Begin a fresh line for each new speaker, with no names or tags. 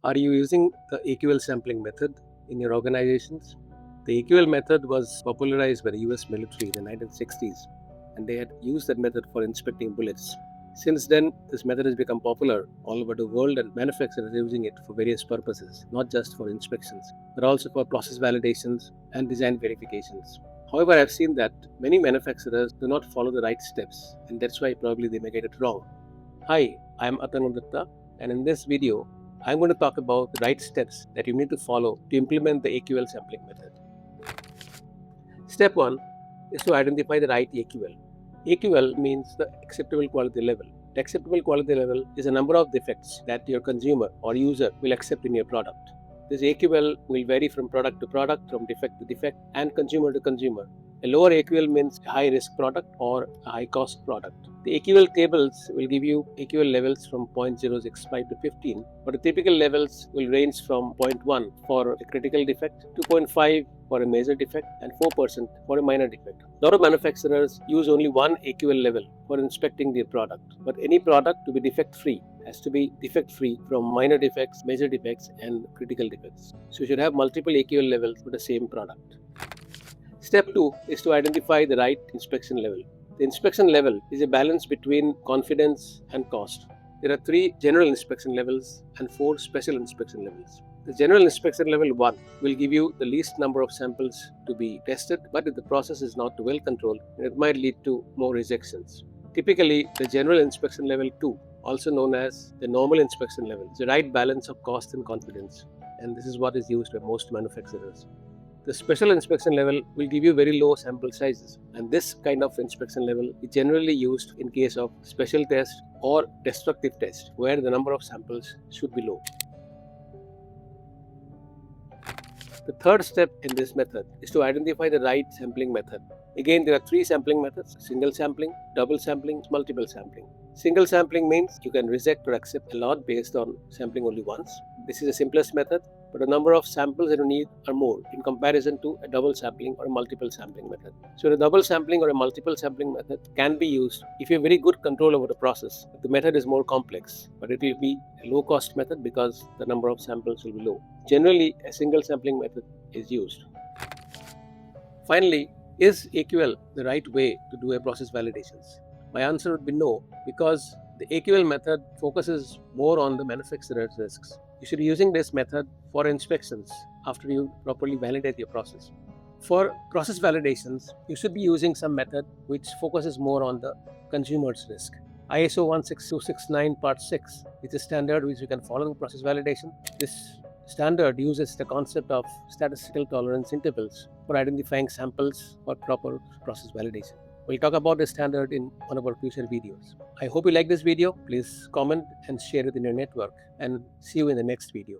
Are you using the AQL sampling method in your organizations? The AQL method was popularized by the US military in the 1960s, and they had used that method for inspecting bullets. Since then, this method has become popular all over the world, and manufacturers are using it for various purposes, not just for inspections, but also for process validations and design verifications. However, I've seen that many manufacturers do not follow the right steps, and that's why probably they may get it wrong. Hi, I'm Atanu Datta, and in this video, I'm going to talk about the right steps that you need to follow to implement the AQL sampling method. Step 1 is to identify the right AQL. AQL means the acceptable quality level. The acceptable quality level is a number of defects that your consumer or user will accept in your product. This AQL will vary from product to product, from defect to defect, and consumer to consumer. A lower AQL means a high risk product or a high cost product. The AQL tables will give you AQL levels from 0.065 to 15, but the typical levels will range from 0.1 for a critical defect, 2.5 for a major defect, and 4% for a minor defect. A lot of manufacturers use only one AQL level for inspecting their product, but any product to be defect free has to be defect free from minor defects, major defects, and critical defects. So you should have multiple AQL levels for the same product. Step 2 is to identify the right inspection level. The inspection level is a balance between confidence and cost. There are 3 general inspection levels and 4 special inspection levels. The general inspection level 1 will give you the least number of samples to be tested, but if the process is not well controlled, it might lead to more rejections. Typically, the general inspection level 2, also known as the normal inspection level, is the right balance of cost and confidence, and this is what is used by most manufacturers. The special inspection level will give you very low sample sizes, and this kind of inspection level is generally used in case of special test or destructive test, where the number of samples should be low. The third step in this method is to identify the right sampling method. Again, there are 3 sampling methods: single sampling, double sampling, multiple sampling. Single sampling means you can reject or accept a lot based on sampling only once. This is the simplest method, but the number of samples that you need are more in comparison to a double sampling or a multiple sampling method. So the double sampling or a multiple sampling method can be used if you have very good control over the process. The method is more complex, but it will be a low cost method because the number of samples will be low. Generally, a single sampling method is used. Finally, is AQL the right way to do a process validations? My answer would be no, because the AQL method focuses more on the manufacturer's risks. You should be using this method for inspections after you properly validate your process. For process validations, you should be using some method which focuses more on the consumer's risk. ISO 16269 Part 6 is a standard which you can follow in process validation. This standard uses the concept of statistical tolerance intervals for identifying samples for proper process validation. We'll talk about this standard in one of our future videos. I hope you like this video. Please comment and share it in your network, and see you in the next video.